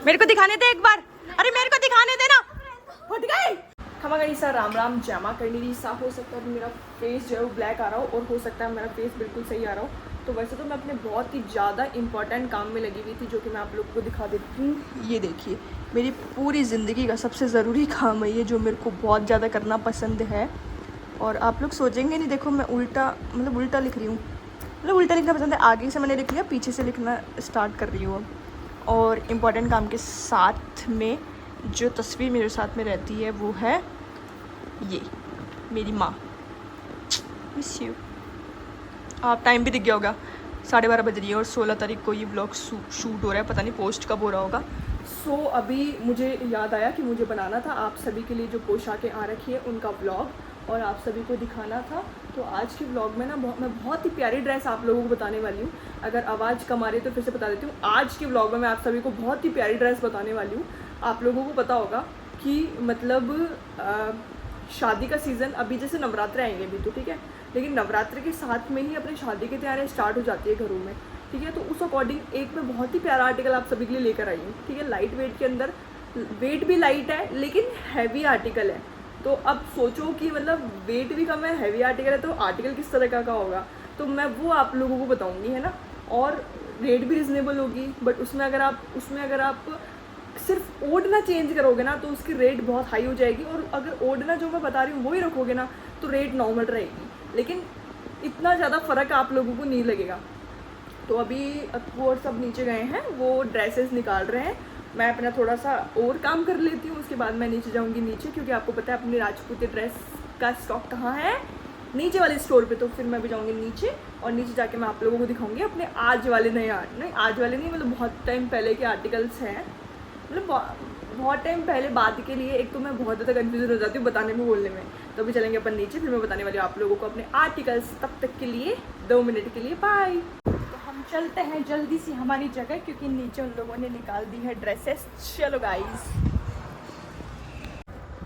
मेरे को दिखाने दे एक बार, अरे मेरे को दिखाने दे ना। फट गए। खमा गणिसा राम राम जमा करनी रीसा। हो सकता है मेरा फेस जो है वो ब्लैक आ रहा हो और हो सकता है मेरा फेस बिल्कुल सही आ रहा हो। तो वैसे तो मैं अपने बहुत ही ज़्यादा इंपॉर्टेंट काम में लगी हुई थी जो कि मैं आप लोगों को दिखा देती हूँ। ये देखिए मेरी पूरी ज़िंदगी का सबसे ज़रूरी काम है ये, जो मेरे को बहुत ज़्यादा करना पसंद है। और आप लोग सोचेंगे नहीं, देखो मैं उल्टा उल्टा लिख रही हूँ, उल्टा लिखना पसंद है। आगे से मैंने लिख लिया, पीछे से लिखना स्टार्ट कर रही हूँ अब। और इम्पॉर्टेंट काम के साथ में जो तस्वीर मेरे साथ में रहती है वो है ये मेरी माँ। Miss you. आप टाइम भी दिख गया होगा, 12:30 बज रही है और 16 तारीख को ये ब्लॉग शूट हो रहा है। पता नहीं पोस्ट कब हो रहा होगा। अभी मुझे याद आया कि मुझे बनाना था आप सभी के लिए जो पोशाकें आ रखी है उनका ब्लॉग और आप सभी को दिखाना था। तो आज के ब्लॉग में ना मैं बहुत ही प्यारी ड्रेस आप लोगों को बताने वाली हूँ। अगर आवाज़ कम आ रही है तो फिर से बता देती हूँ। आज के ब्लॉग में मैं आप सभी को बहुत ही प्यारी ड्रेस बताने वाली हूँ। आप लोगों को पता होगा कि मतलब शादी का सीज़न अभी जैसे नवरात्रे आएंगे अभी तो ठीक है, लेकिन नवरात्रि के साथ में ही अपनी शादी की तैयारियाँ स्टार्ट हो जाती है घरों में, ठीक है। तो उस अकॉर्डिंग एक मैं बहुत ही प्यारा आर्टिकल आप सभी के लिए लेकर आई हूँ, ठीक है। लाइट वेट के अंदर, वेट भी लाइट है लेकिन हैवी आर्टिकल है। तो अब सोचो कि मतलब वेट भी कम है, हैवी आर्टिकल है, तो आर्टिकल किस तरह का होगा तो मैं वो आप लोगों को बताऊँगी, है ना। और रेट भी रिजनेबल होगी, बट उसमें अगर आप सिर्फ ओढ़ना चेंज करोगे ना तो उसकी रेट बहुत हाई हो जाएगी। और अगर ओढ़ना जो मैं बता रही हूँ वही रखोगे ना तो रेट नॉर्मल रहेगी, लेकिन इतना ज़्यादा फ़र्क आप लोगों को नहीं लगेगा। तो अभी वो सब नीचे गए हैं, वो ड्रेसेस निकाल रहे हैं। मैं अपना थोड़ा सा और काम कर लेती हूँ, उसके बाद मैं नीचे जाऊँगी नीचे, क्योंकि आपको पता है अपनी राजपूती ड्रेस का स्टॉक कहाँ है, नीचे वाले स्टोर पे। तो फिर मैं भी जाऊँगी नीचे और नीचे जाके मैं आप लोगों को दिखाऊँगी अपने आज वाले मतलब बहुत टाइम पहले के आर्टिकल्स हैं। मतलब बहुत टाइम पहले बात के लिए एक तो मैं बहुत ज़्यादा कन्फ्यूजन हो जाती हूँ बताने में बोलने में। तो अभी चलेंगे अपन नीचे, फिर मैं बताने वाली हूँ आप लोगों को अपने आर्टिकल्स। तब तक के लिए 2 मिनट के लिए बाय। तो हम चलते हैं जल्दी सी हमारी जगह, क्योंकि नीचे उन लोगों ने निकाल दी है ड्रेसेस। चलो गाइस,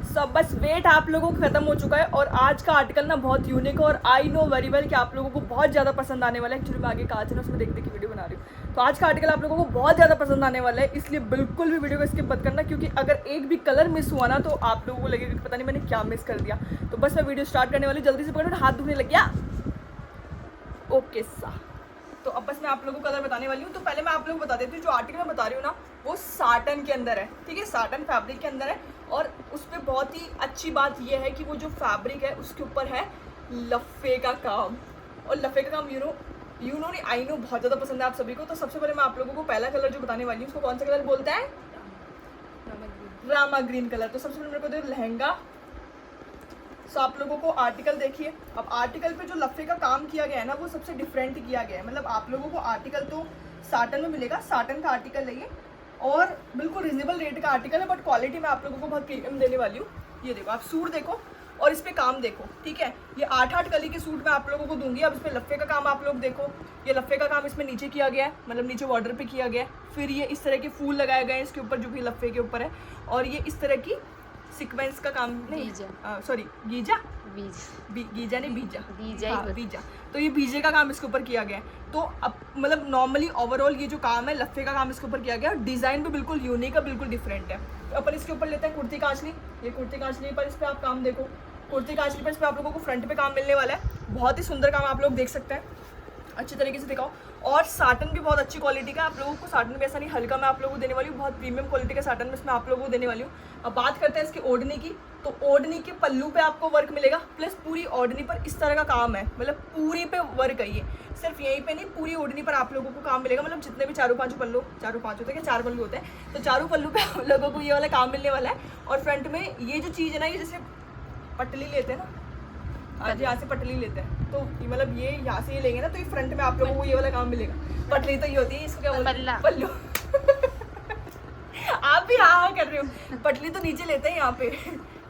सब बस वेट आप लोगों को खत्म हो चुका है। और आज का आर्टिकल ना बहुत यूनिक है और आई नो वेरी वेल कि आप लोगों को बहुत ज़्यादा पसंद आने वाला है। एक्चुअली मैं आगे कहा था ना, उसमें देख के वीडियो बना रही हूँ। तो आज का आर्टिकल आप लोगों को बहुत ज़्यादा पसंद आने वाला है, इसलिए बिल्कुल भी वीडियो को स्किप मत करना, क्योंकि अगर एक भी कलर मिस हुआ ना तो आप लोगों को लगेगा कि पता नहीं मैंने क्या मिस कर दिया। तो बस मैं वीडियो स्टार्ट करने वाली, जल्दी से पकड़ो, हाथ दुखने लग गया। ओके सा, तो अब बस मैं आप लोगों को कलर बताने वाली हूँ। तो पहले मैं आप लोगों को बता देती हूँ, जो आर्टिकल मैं बता रही हूँ ना वो साटन के अंदर है, ठीक है, साटन फैब्रिक के अंदर है। और उस पर बहुत ही अच्छी बात यह है कि वो जो फैब्रिक है उसके ऊपर है लफे का काम। और लफे का काम यू नो नहीं, आई नो बहुत ज़्यादा पसंद है आप सभी को। तो सबसे पहले मैं आप लोगों को पहला कलर जो बताने वाली हूँ उसको कौन सा कलर बोलते हैं, रामा ग्रीन कलर। तो सबसे पहले मेरे को दे लहंगा। सो आप लोगों को आर्टिकल देखिए। अब आर्टिकल पे जो लफे का काम किया गया है ना वो सबसे डिफरेंट किया गया है। मतलब आप लोगों को आर्टिकल तो साटन में मिलेगा, साटन का आर्टिकल है ये, और बिल्कुल रिजनेबल रेट का आर्टिकल है, बट क्वालिटी मैं आप लोगों को बहुत प्रीमियम देने वाली हूँ। ये देखो, आप सूट देखो और इस पे काम देखो, ठीक है। ये 8-8 कली के सूट मैं आप लोगों को दूंगी। अब इसमें लफे का काम आप लोग देखो, ये लफे का काम इसमें नीचे किया गया है, मतलब नीचे बॉर्डर पे किया गया है। फिर ये इस तरह के फूल लगाए गए हैं इसके ऊपर, जो भी लफे के ऊपर है। और ये इस तरह की सीक्वेंस का काम नहीं, सॉरी गीजा नहीं बीजा। तो ये बीजे का काम इसके ऊपर किया गया है। तो अब मतलब नॉर्मली ओवरऑल ये जो काम है लफे का काम इसके ऊपर किया गया है। डिज़ाइन भी बिल्कुल यूनिक है, बिल्कुल डिफरेंट है। तो अपन इसके ऊपर लेते हैं कुर्ती कांचली। ये कुर्ती कांचली पर इस पर आप काम देखो, कुर्ती कांचली पर इस पर आप लोगों को फ्रंट पे काम मिलने वाला है। बहुत ही सुंदर काम आप लोग देख सकते हैं, अच्छी तरीके से दिखाओ। और साटन भी बहुत अच्छी क्वालिटी का आप लोगों को, साटन भी ऐसा नहीं हल्का मैं आप लोगों को देने वाली हूँ, बहुत प्रीमियम क्वालिटी का साटन में इसमें आप लोगों को देने वाली हूँ। अब बात करते हैं इसकी ओढ़नी की। तो ओढ़नी के पल्लू पे आपको वर्क मिलेगा, प्लस पूरी ओढ़नी पर इस तरह का काम है, मतलब पूरी पे वर्क है ये, सिर्फ यहीं पे नहीं पूरी ओढ़नी पर आप लोगों को काम मिलेगा। मतलब जितने भी चारों पाँच पल्लू होते हैं, 4 पल्लू होते हैं, तो चारों पल्लू पे आप लोगों को ये वाला काम मिलने वाला है। और फ्रंट में ये जो चीज़ है ना, ये जैसे पटली लेते हैं ना, आज यहाँ से पटली लेते हैं, तो मतलब ये यहाँ से ये लेंगे ना तो ये फ्रंट में आप लोगों को ये वाला काम मिलेगा। पटली तो ये होती है, इसको क्या बोलते हैं, पल्लू। आप भी हाँ कर रहे हो। पटली तो नीचे लेते हैं यहाँ पे,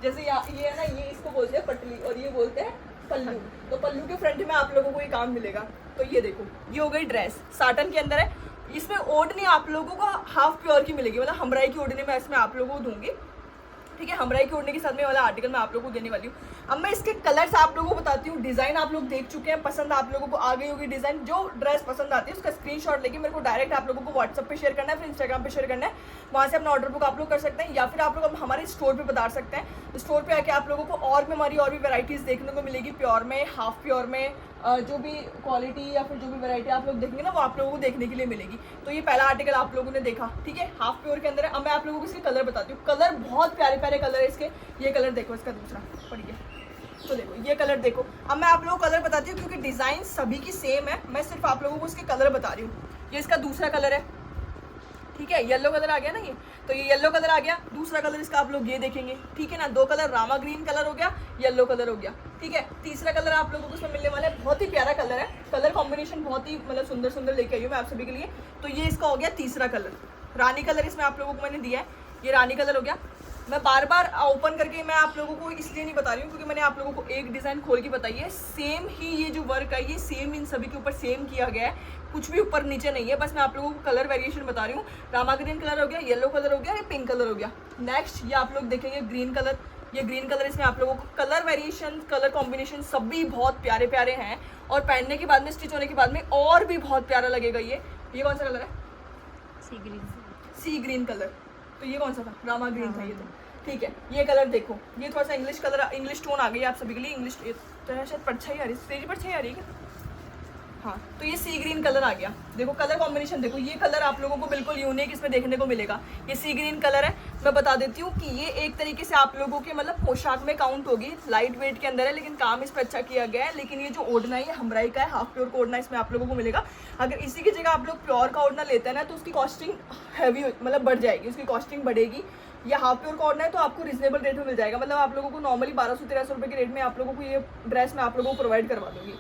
जैसे यहाँ ये है ना, ये इसको बोलते हैं पटली और ये बोलते हैं पल्लू। तो पल्लू के फ्रंट में आप लोगों को ये काम मिलेगा। तो ये देखो, ये हो गई ड्रेस, साटन के अंदर है। इसमें ओढ़नी आप लोगों को हाफ प्योर की मिलेगी, मतलब हमराई की ओढ़नी मैं इसमें आप लोगों को दूंगी। ठीक है। हमराई के ओढ़ने के साथ में वाला आर्टिकल मैं आप लोगों को देने वाली हूँ। अब मैं इसके कलर्स आप लोगों को बताती हूँ। डिज़ाइन आप लोग देख चुके हैं, पसंद आप लोगों को आ गई होगी डिज़ाइन। जो ड्रेस पसंद आती है उसका स्क्रीनशॉट लेके मेरे को डायरेक्ट आप लोगों को व्हाट्सएप पे शेयर करना है, फिर इंस्टाग्राम पे शेयर करना है। वहाँ से अपना ऑर्डर बुक आप लोग कर सकते हैं, या फिर आप लोग हमारे स्टोर पर बता सकते हैं। स्टोर पर आके आप लोगों को और भी हमारी और भी वेराइटीज़ देखने को मिलेगी, प्योर में, हाफ प्योर में, जो भी क्वालिटी या फिर जो भी वैरायटी आप लोग देखेंगे ना वो आप लोगों को देखने के लिए मिलेगी। तो ये पहला आर्टिकल आप लोगों ने देखा, ठीक है, हाफ प्योर के अंदर है। अब मैं आप लोगों को इसके कलर बताती हूँ। कलर बहुत प्यारे प्यारे कलर है इसके। ये कलर देखो, इसका दूसरा पढ़िए, तो देखो ये कलर देखो। अब मैं आप लोगों को कलर बताती हूँ क्योंकि डिज़ाइन सभी की सेम है, मैं सिर्फ आप लोगों को इसके कलर बता रही हूँ। ये इसका दूसरा कलर है, ठीक है, येलो कलर आ गया ना ये, तो ये येलो कलर आ गया। दूसरा कलर इसका आप लोग ये देखेंगे, ठीक है ना, दो कलर, रामा ग्रीन कलर हो गया, येलो कलर हो गया, ठीक है। तीसरा कलर आप लोगों को इसमें मिलने वाला है, बहुत ही प्यारा कलर है, कलर कॉम्बिनेशन बहुत ही मतलब सुंदर सुंदर लेके आई हूँ मैं आप सभी के लिए। तो ये इसका हो गया तीसरा कलर, रानी कलर इसमें आप लोगों को मैंने दिया है, ये रानी कलर हो गया। मैं बार बार ओपन करके मैं आप लोगों को इसलिए नहीं बता रही हूँ क्योंकि मैंने आप लोगों को एक डिज़ाइन खोल के बताई है। सेम ही ये जो वर्क है ये सेम इन सभी के ऊपर सेम किया गया है, कुछ भी ऊपर नीचे नहीं है, बस मैं आप लोगों को कलर वेरिएशन बता रही हूँ। रामा ग्रीन कलर हो गया, येलो कलर हो गया, ये पिंक कलर हो गया। नेक्स्ट ये आप लोग देखेंगे ग्रीन कलर, ये ग्रीन कलर, इसमें आप लोगों को कलर वेरिएशन, कलर कॉम्बिनेशन सभी बहुत प्यारे प्यारे हैं और पहनने के बाद में, स्टिच होने के बाद में और भी बहुत प्यारा लगेगा। ये कौन सा कलर है? सी ग्रीन कलर। तो ये कौन सा था? रामा ग्रीन था ये, तो ठीक है। ये कलर देखो, ये थोड़ा सा इंग्लिश कलर, इंग्लिश टोन आ गई आप सभी के लिए। इंग्लिश तो शायद परछाई आ रही है, तेरी परछाई आ रही है क्या? हाँ, तो ये सी ग्रीन कलर आ गया। देखो कलर कॉम्बिनेशन देखो, ये कलर आप लोगों को बिल्कुल यूनिक इसमें देखने को मिलेगा। ये सी ग्रीन कलर है। मैं बता देती हूँ कि ये एक तरीके से आप लोगों के मतलब पोशाक में काउंट होगी, लाइट वेट के अंदर है लेकिन काम इस पर अच्छा किया गया है। लेकिन ये जो ओढ़ना है ये हमराई का है, हाफ प्योर का ओढ़ना इसमें आप लोगों को मिलेगा। अगर इसी की जगह आप लोग प्योर का ओढ़ना लेते हैं ना तो उसकी कॉस्टिंग हैवी मतलब बढ़ जाएगी, उसकी कॉस्टिंग बढ़ेगी। या हाफ प्योर का ओढ़ना है तो आपको रिजनेबल रेट में मिल जाएगा, मतलब आप लोगों को नॉर्मली 1200-1300 रुपये के रेट में आप लोगों को ये ड्रेस मैं आप लोगों को प्रोवाइड करवा दूँगी।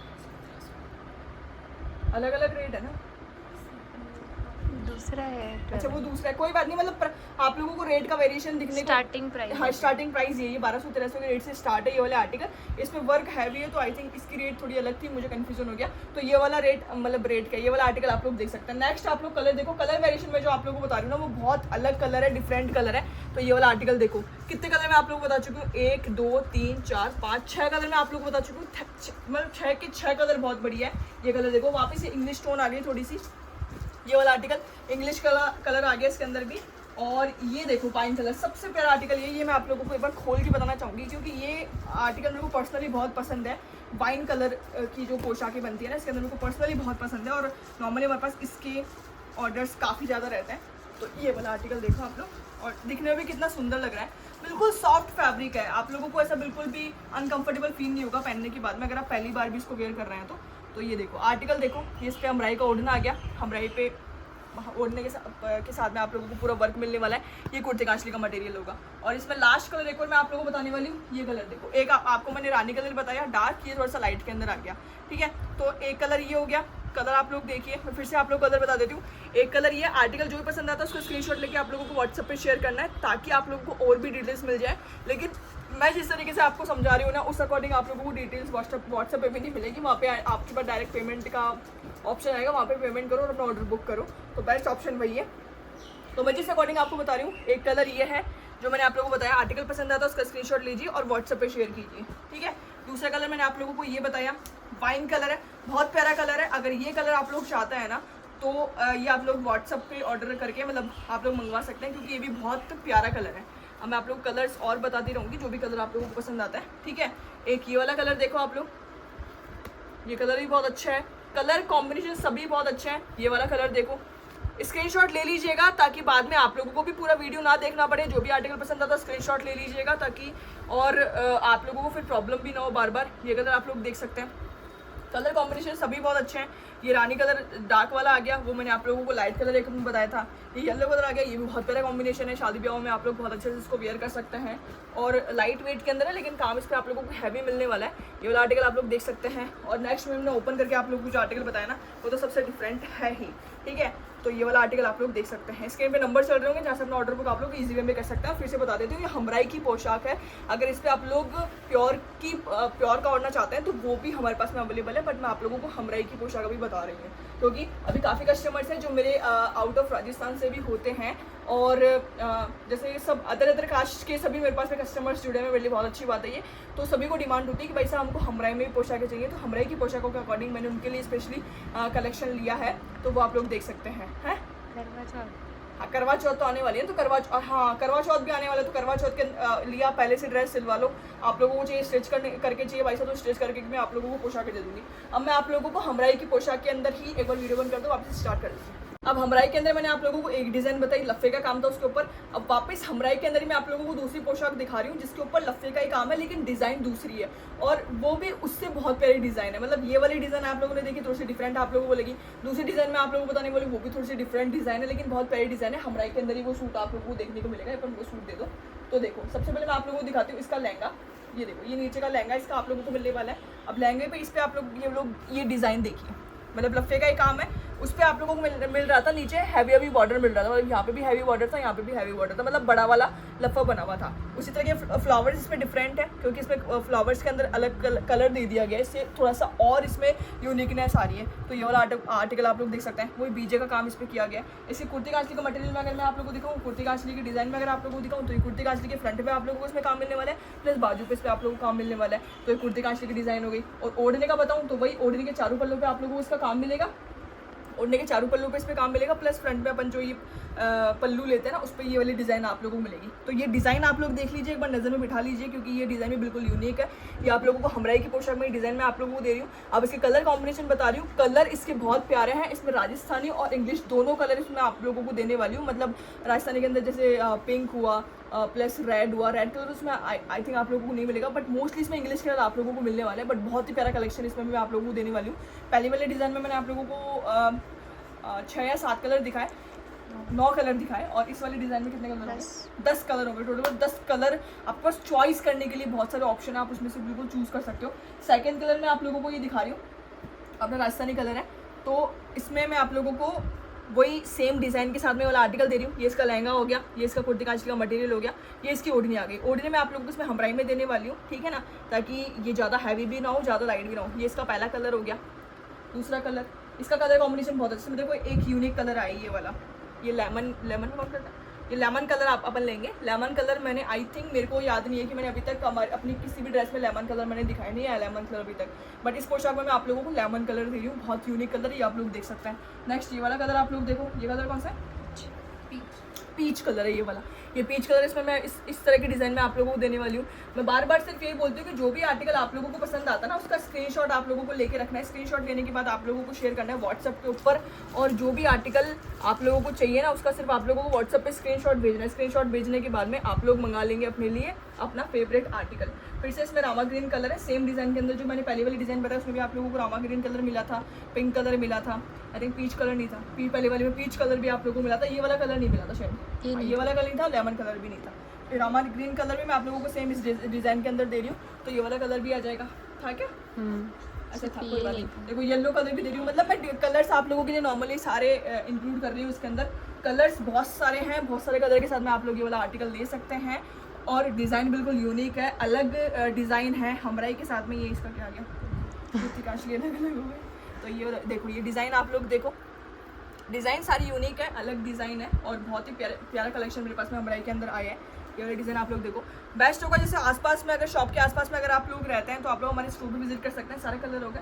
अलग अलग रेट है ना, दूसरा है। अच्छा वो दूसरा है, कोई बात नहीं, मतलब आप लोगों को रेट का वेरिएशन दिखने को स्टार्टिंग प्राइस, हाँ स्टार्टिंग प्राइस ये 1200-1300 के रेट से स्टार्ट है ये वाला आर्टिकल। इसमें वर्क हैवी है तो आई थिंक इसकी रेट थोड़ी अलग थी, मुझे कंफ्यूजन हो गया। तो ये वाला रेट मतलब रेट का ये वाला आर्टिकल आप लोग देख सकते हैं। नेक्स्ट आप लोग कलर देखो, कलर वेरिएशन में जो आप लोगों को बता रही हूँ ना वो बहुत अलग कलर है, डिफरेंट कलर है। तो ये वाला आर्टिकल देखो, कितने कलर मैं आप लोगों को बता चुकी हूँ, 1 2 3 4 5 6 कलर मैं आप लोगों को बता चुकी हूँ। मतलब 6 के 6 कलर बहुत बढ़िया है। ये कलर देखो, वापस ये इंग्लिश टोन आ गई थोड़ी सी, ये वाला आर्टिकल इंग्लिश कलर आ गया इसके अंदर भी। और ये देखो पाइन कलर, सबसे प्यारा आर्टिकल ये मैं आप लोगों को एक बार खोल के बताना चाहूँगी क्योंकि ये आर्टिकल मेरे को पर्सनली बहुत पसंद है। वाइन कलर की जो पोशाकें बनती है ना इसके अंदर मेरे को पर्सनली बहुत पसंद है और नॉर्मली हमारे पास इसके ऑर्डर्स काफ़ी ज़्यादा रहते हैं। तो ये वाला आर्टिकल देखो आप लोग, और दिखने में भी कितना सुंदर लग रहा है, बिल्कुल सॉफ्ट फैब्रिक है। आप लोगों को ऐसा बिल्कुल भी अनकंफर्टेबल फील नहीं होगा पहनने के बाद में अगर आप पहली बार भी इसको वेयर कर रहे हैं तो ये देखो आर्टिकल देखो, ये इस पर हमराई का ओढ़ना आ गया, हमराई पे ओढ़ने के साथ में आप लोगों को पूरा वर्क मिलने वाला है। ये कुर्ते कांचली का मटेरियल होगा। और इसमें लास्ट कलर एक और मैं आप लोगों को बताने वाली हूँ, ये कलर देखो। एक आपको मैंने रानी कलर बताया डार्क, ये थोड़ा सा लाइट के अंदर आ गया, ठीक है। तो एक कलर ये हो गया, कलर आप लोग देखिए, मैं फिर से आप लोग कलर बता देती हूँ। एक कलर ये, आर्टिकल जो भी पसंद आता है उसको स्क्रीनशॉट लेके आप लोगों को व्हाट्सएप पे शेयर करना है ताकि आप लोगों को और भी डिटेल्स मिल जाए। लेकिन मैं जिस तरीके से आपको समझा रही हूँ ना उस अकॉर्डिंग आप लोगों को डिटेल्स व्हाट्सएप पे भी नहीं मिलेगी। वहाँ पे आपके पास डायरेक्ट पेमेंट का ऑप्शन आएगा, वहाँ पे पेमेंट करो और अपना ऑर्डर बुक करो, तो बेस्ट ऑप्शन वही है। तो मैं जिस अकॉर्डिंग आपको बता रही हूँ, एक कलर ये है जो मैंने आप लोगों को बताया, आर्टिकल पसंद आता है उसका स्क्रीनशॉट लीजिए और व्हाट्सएप पे शेयर कीजिए, ठीक है। दूसरा कलर मैंने आप लोगों को ये बताया, वाइन कलर है, बहुत प्यारा कलर है। अगर ये कलर आप लोग चाहते हैं ना तो ये आप लोग व्हाट्सएप पे ऑर्डर करके मतलब आप लोग मंगवा सकते हैं क्योंकि ये भी बहुत प्यारा कलर है। अब मैं आप लोग कलर्स और बताती रहूँगी जो भी कलर आप लोगों को पसंद आता है, ठीक है। एक ये वाला कलर देखो आप लोग, ये कलर भी बहुत अच्छा है, कलर कॉम्बिनेशन सभी बहुत अच्छे हैं। ये वाला कलर देखो, स्क्रीनशॉट ले लीजिएगा ताकि बाद में आप लोगों को भी पूरा वीडियो ना देखना पड़े। जो भी आर्टिकल पसंद आता है स्क्रीनशॉट ले लीजिएगा ताकि और आप लोगों को फिर प्रॉब्लम भी ना हो बार बार। ये कलर आप लोग देख सकते हैं, कलर कॉम्बिनेशन सभी बहुत अच्छे हैं। ये रानी कलर डार्क वाला आ गया, वो मैंने आप लोगों को लाइट कलर एक बताया था। ये येलो कलर आ गया, ये भी बहुत प्यारा कॉम्बिनेशन है, शादी ब्याहों में आप लोग बहुत अच्छे से इसको वेयर कर सकते हैं और लाइट वेट के अंदर है लेकिन काम इस पर आप लोगों को हैवी मिलने वाला है। ये वाला आर्टिकल आप लोग देख सकते हैं। और नेक्स्ट में हमने ओपन करके आप लोगों को जो आर्टिकल बताया ना वो तो सबसे डिफरेंट है ही, ठीक है। तो ये वाला आर्टिकल आप लोग देख सकते हैं, स्क्रीन पे नंबर चल रहे होंगे जहाँ से अपना ऑर्डर बुक आप लोग इजी वे में कर सकते हैं। फिर से बता देती हूँ, ये हमराई की पोशाक है। अगर इस पर आप लोग प्योर का ओढ़ना चाहते हैं तो वो भी हमारे पास में अवेलेबल है, बट मैं आप लोगों को हमराई की पोशाक अभी बता रही हूँ क्योंकि अभी काफ़ी कस्टमर्स हैं जो मेरे आउट ऑफ राजस्थान से भी होते हैं और जैसे सब अदर कास्ट के सभी मेरे पास में कस्टमर्स जुड़े हैं, मेरे लिए बहुत अच्छी बात है ये। तो सभी को डिमांड होती है कि भाई साहब हमको हमराई में भी पोशाकें चाहिए, तो हमराई की पोशाकों के अकॉर्डिंग मैंने उनके लिए स्पेशली कलेक्शन लिया है, तो वो आप लोग देख सकते हैं। हाँ, करवा चौथ तो आने वाली है, तो करवा चौथ भी आने वाला है, तो करवा चौथ के लिए आप पहले से ड्रेस सिलवा लो। आप लोगों को चाहिए स्टिच करके चाहिए भाई साहब, तो स्टिच करके मैं आप लोगों को पोशाकें दे दूँगी। अब मैं आप लोगों को हमराई की पोशाक के अंदर ही एक बार वीडियो बंद कर दूँ, वापस स्टार्ट कर दीजिए। अब हमराई के अंदर मैंने आप लोगों को एक डिज़ाइन बताई, लफ़े का काम था उसके ऊपर। अब वापस हमराई के अंदर ही मैं आप लोगों को दूसरी पोशाक दिखा रही हूँ, जिसके ऊपर लफ़े का ही काम है, लेकिन डिज़ाइन दूसरी है, और वो भी उससे बहुत प्यारी डिज़ाइन है। मतलब ये वाली डिज़ाइन आप लोगों ने देखी थोड़ी सी डिफरेंट आप लोगों को लगी, दूसरी डिज़ाइन में आप लोगों को बताने वाली वो भी थोड़ी सी डिफरेंट डिज़ाइन है, लेकिन बहुत प्यारी डिज़ाइन है। हमराई के अंदर ही वो सूट आप लोगों को देखने को मिलेगा। पर वो सूट दे दो, तो देखो सबसे पहले मैं आप लोगों को दिखाती हूँ इसका लहंगा। ये देखो, ये नीचे का लहंगा इसका आप लोगों को मिलने वाला है। अब लहंगे पे इस पर आप लोग ये डिज़ाइन देखिए, मतलब लफ़े का ही काम है, उस पर आप लोगों को मिल रहा था नीचे हैवी बॉर्डर मिल रहा था, मतलब यहाँ पे भी हैवी बॉर्डर था, यहाँ पे भी हैवी बॉर्डर था, मतलब बड़ा वाला लफ़ा बना हुआ था। उसी तरह के फ्लावर्स इसमें डिफरेंट है, क्योंकि इसमें फ्लावर्स के अंदर अलग कलर दे दिया गया है, इससे थोड़ा सा और इसमें यूनिकनेस आ रही है। तो ये वाला आर्टिकल आप लोग देख सकते हैं, वही बीजे का काम इस पर किया गया है। इसी कुर्ती कांचली का मटेरियल में अगर मैं आप लोगों को दिखाऊँ, कुर्ती कांचली की डिज़ाइन में अगर आप लोगों को दिखाऊँ, तो ये कुर्ती कांचली के फ्रंट में आप लोगों को इसमें काम मिलने वाला है, प्लस बाजू पे इस पर आप लोगों को काम मिलने वाला है। तो ये कुर्ती कांचली की डिज़ाइन हो गई। और ओढ़ने का बताऊँ तो वही ओढ़ने के चारों पल्लों पर आप लोगों को इसका काम मिलेगा, ओढ़ने के चारों पल्लू पे इस पर काम मिलेगा, प्लस फ्रंट पे अपन जो ये पल्लू लेते हैं ना, उस पर ये वाली डिज़ाइन आप लोगों को मिलेगी। तो ये डिज़ाइन आप लोग देख लीजिए, एक बार नज़र में बिठा लीजिए, क्योंकि ये डिज़ाइन भी बिल्कुल यूनिक है। ये आप लोगों को हमराई की पोशाक में डिज़ाइन में आप लोगों को दे रही हूँ। अब इसके कलर कॉम्बिनेशन बता रही हूँ, कलर इसके बहुत प्यारे हैं। इसमें राजस्थानी और इंग्लिश दोनों कलर इसमें आप लोगों को देने वाली हूँ। मतलब राजस्थानी के अंदर जैसे पिंक हुआ, प्लस रेड हुआ, रेड कलर उसमें आई थिंक आप लोगों को नहीं मिलेगा, बट मोस्टली इसमें इंग्लिश कलर आप लोगों को मिलने वाला है। बट बहुत ही प्यारा कलेक्शन इसमें मैं आप लोगों को देने वाली हूँ। पहले वाले डिज़ाइन में मैंने आप लोगों को 6 या 7 कलर दिखाए, 9 कलर दिखाए, और इस वाली डिज़ाइन में कितने कलर होंगे? 10 कलर होंगे टोटल। 10 कलर आपके पास चॉइस करने के लिए बहुत सारे ऑप्शन है, आप उसमें से बिल्कुल चूज़ कर सकते हो। सेकंड कलर में आप लोगों को ये दिखा रही हूँ, अपना राजस्थानी कलर है। तो इसमें मैं आप लोगों को वही सेम डिज़ाइन के साथ में वाला आर्टिकल दे रही हूँ। ये इसका लहंगा हो गया, ये इसका कुर्ती कांचली का मटेरियल हो गया, ये इसकी ओढ़नी आ गई। ओढ़नी में आप लोगों को इसमें हमराई में देने वाली हूँ, ठीक है ना, ताकि ये ज़्यादा हैवी भी ना हो, ज़्यादा लाइट भी ना हो। ये इसका पहला कलर हो गया। दूसरा कलर, इसका कलर कॉम्बिनेशन बहुत अच्छा है। देखो एक यूनिक कलर आई ये वाला, ये लेमन कलर है, ये लेमन कलर आप अपन लेंगे। लेमन कलर मैंने आई थिंक, मेरे को याद नहीं है कि मैंने अभी तक अपनी किसी भी ड्रेस में लेमन कलर मैंने दिखाया नहीं है, लेमन कलर अभी तक। बट इस पोशाक में मैं आप लोगों को लेमन कलर दे रही हूँ, बहुत यूनिक कलर है, ये आप लोग देख सकते हैं। नेक्स्ट ये वाला कलर आप लोग देखो, ये कलर कौन सा है? पीच कलर है ये वाला, ये पीच कलर। इसमें मैं इस तरह की डिज़ाइन में आप लोगों को देने वाली हूँ। मैं बार बार सिर्फ यही बोलती हूँ कि जो भी आर्टिकल आप लोगों को पसंद आता है ना, उसका स्क्रीनशॉट आप लोगों को लेके रखना है। स्क्रीनशॉट लेने के बाद आप लोगों को शेयर करना है व्हाट्सएप के ऊपर, और जो भी आर्टिकल आप लोगों को चाहिए ना, उसका सिर्फ आप लोगों को व्हाट्सएप पे स्क्रीनशॉट भेजना है। स्क्रीनशॉट भेजने के बाद में आप लोग मंगा लेंगे अपने लिए अपना फेवरेट आर्टिकल। फिर से इसमें रामा ग्रीन कलर है, सेम डिज़ाइन के अंदर जो मैंने पहले वाली डिज़ाइन बताया उसमें भी आप लोगों को रामा ग्रीन कलर मिला था, पिंक कलर मिला था, आई थिंक पीच कलर नहीं था, पहले वाले में पीच कलर भी आप लोगों को मिला था, ये वाला कलर नहीं मिला था शायद, ये वाला कलर नहीं था, लेमन कलर भी नहीं था। फिर रामा ग्रीन कलर भी मैं आप लोगों को सेम इस डिज़ाइन के अंदर दे रही हूँ, तो ये वाला कलर भी आ जाएगा। था क्या? अच्छा था, कोई बात नहीं। देखो येलो कलर भी दे रही हूँ, मतलब मैं कलर्स आप लोगों के लिए नॉर्मली सारे इंक्लूड कर रही हूँ इसके अंदर। कलर्स बहुत सारे हैं, बहुत सारे कलर के साथ में आप लोग ये वाला आर्टिकल ले सकते हैं, और डिज़ाइन बिल्कुल यूनिक है, अलग डिज़ाइन है। हमराई के साथ में ये इसका क्या आ गया, कुर्ती कांचली अलग अलग हो गई। तो ये देखो, ये डिज़ाइन आप लोग देखो, डिज़ाइन सारी यूनिक है, अलग डिज़ाइन है, और बहुत ही प्यारा कलेक्शन मेरे पास में हमराई के अंदर आया है। ये वाला डिज़ाइन आप लोग देखो, बेस्ट होगा। जैसे आसपास में, अगर शॉप के आसपास में अगर आप लोग रहते हैं, तो आप लोग हमारे स्टोर भी विजिट कर सकते हैं। सारे कलर हो गए,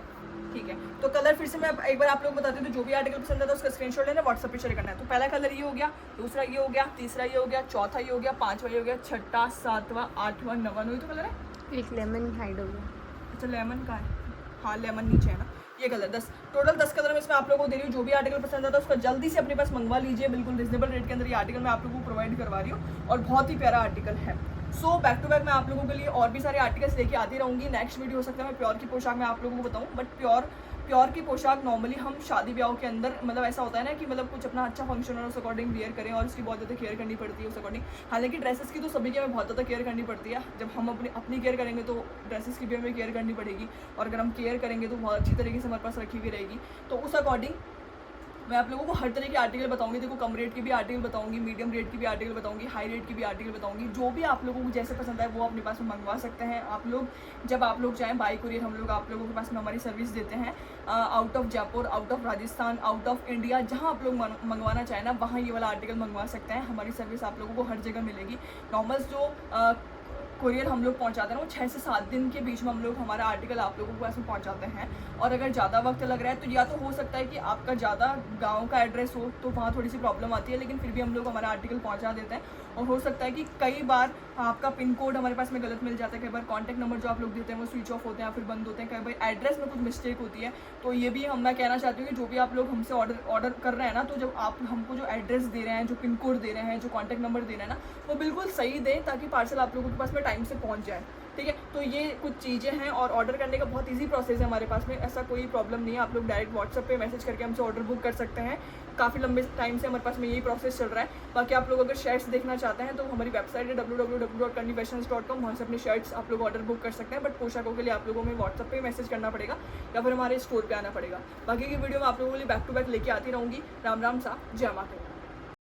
ठीक है। तो कलर फिर से मैं एक बार आप लोग बताती हूँ, तो जो भी आर्टिकल पसंद आता है उसका स्क्रीनशॉट लेना, व्हाट्सएप पे शेयर करना है। तो पहला कलर ये हो गया, दूसरा ये हो गया, तीसरा ये हो गया, चौथा ये हो गया, पांचवा ये हो गया, छठा, सातवां, आठवां, नवां, तो कलर है एक लेमन हाइड हो गया। अच्छा लेमन का है, हाँ लेमन नीचे है ना। ये कलर 10 टोटल 10 कलर में इसमें आप लोगों को दे रही हूँ। जो भी आर्टिकल पसंद आता है उसका जल्दी से अपने पास मंगवा लीजिए, बिल्कुल रिजनेबल रेट के अंदर ये आर्टिकल मैं आप लोगों को प्रोवाइड करवा रही हूँ, और बहुत ही प्यारा आर्टिकल है। सो बैक टू बैक मैं आप लोगों के लिए और भी सारे आर्टिकल्स लेके आती रहूँगी। नेक्स्ट वीडियो हो सकता है मैं प्योर की पोशाक में आप लोगों को बताऊँ, बट प्योर की पोशाक नॉर्मली हम शादी ब्याह के अंदर, मतलब ऐसा होता है ना कि मतलब कुछ अपना अच्छा फंक्शन और उस अकॉर्डिंग वेयर करें, और उसकी बहुत ज़्यादा केयर करनी पड़ती है उस अकॉर्डिंग। हालांकि ड्रेसेस की तो सभी की हमें बहुत ज़्यादा केयर करनी पड़ती है। जब हम अपनी केयर करेंगे तो ड्रेसेस की भी हमें केयर करनी पड़ेगी, और अगर हम केयर करेंगे तो बहुत अच्छी तरीके से हमारे पास रखी हुई रहेगी। तो उस अकॉर्डिंग मैं आप लोगों को हर तरह के आर्टिकल बताऊंगी। देखो कम रेट के भी आर्टिकल बताऊंगी, मीडियम रेट के भी आर्टिकल बताऊंगी, हाई रेट के भी आर्टिकल बताऊंगी। जो भी आप लोगों को जैसे पसंद आए वो अपने पास में मंगवा सकते हैं आप लोग। जब आप लोग चाहें बाय कुरियर हम लोग आप लोगों के पास में हमारी सर्विस देते हैं। Out of Jaipur, out of Rajasthan, out of India, जहाँ आप लोग मंगवाना चाहें ना वहाँ ये वाला आर्टिकल मंगवा सकते हैं। हमारी सर्विस आप लोगों को हर जगह मिलेगी। नॉर्मल जो कुरियर हम लोग पहुंचाते हैं वो 6 से 7 दिन के बीच में हम लोग हमारा आर्टिकल आप लोगों के पास में पहुंचाते हैं। और अगर ज़्यादा वक्त लग रहा है तो या तो हो सकता है कि आपका ज़्यादा गांव का एड्रेस हो तो वहाँ थोड़ी सी प्रॉब्लम आती है, लेकिन फिर भी हम लोग हमारा आर्टिकल पहुँचा देते हैं। और हो सकता है कि कई बार आपका पिन कोड हमारे पास में गलत मिल जाता है, कई बार कॉन्टैक्ट नंबर जो आप लोग देते हैं वो स्विच ऑफ होते हैं या फिर बंद होते हैं, कई बार एड्रेस में कुछ मिस्टेक होती है। तो ये भी मैं कहना चाहती हूँ कि जो भी आप लोग हमसे ऑर्डर कर रहे हैं ना, तो जब आप हमको जो एड्रेस दे रहे हैं, जो पिन कोड दे रहे हैं, जो कॉन्टैक्ट नंबर दे रहे हैं ना, वो बिल्कुल सही दें ताकि पार्सल आप लोगों के पास में टाइम से पहुँच जाए। ठीक है, तो ये कुछ चीज़ें हैं और ऑर्डर करने का बहुत इजी प्रोसेस है हमारे पास में, ऐसा कोई प्रॉब्लम नहीं है। आप लोग डायरेक्ट व्हाट्सएप पे मैसेज करके हमसे ऑर्डर बुक कर सकते हैं। काफ़ी लंबे टाइम से हमारे पास में यही प्रोसेस चल रहा है। बाकी आप लोग अगर शर्ट्स देखना चाहते हैं तो हमारी वेबसाइट है www.kandifashions.com, वहाँ से अपनी शर्ट्स आप लोग ऑर्डर बुक कर सकते हैं। बट पोशाकों के लिए आप लोगों में व्हाट्सएप पे मैसेज करना पड़ेगा या फिर हमारे स्टोर पे आना पड़ेगा। बाकी की वीडियो में आप लोगों के लिए बैक टू बैक लेके आती रहूँगी। राम राम सा, जय माता।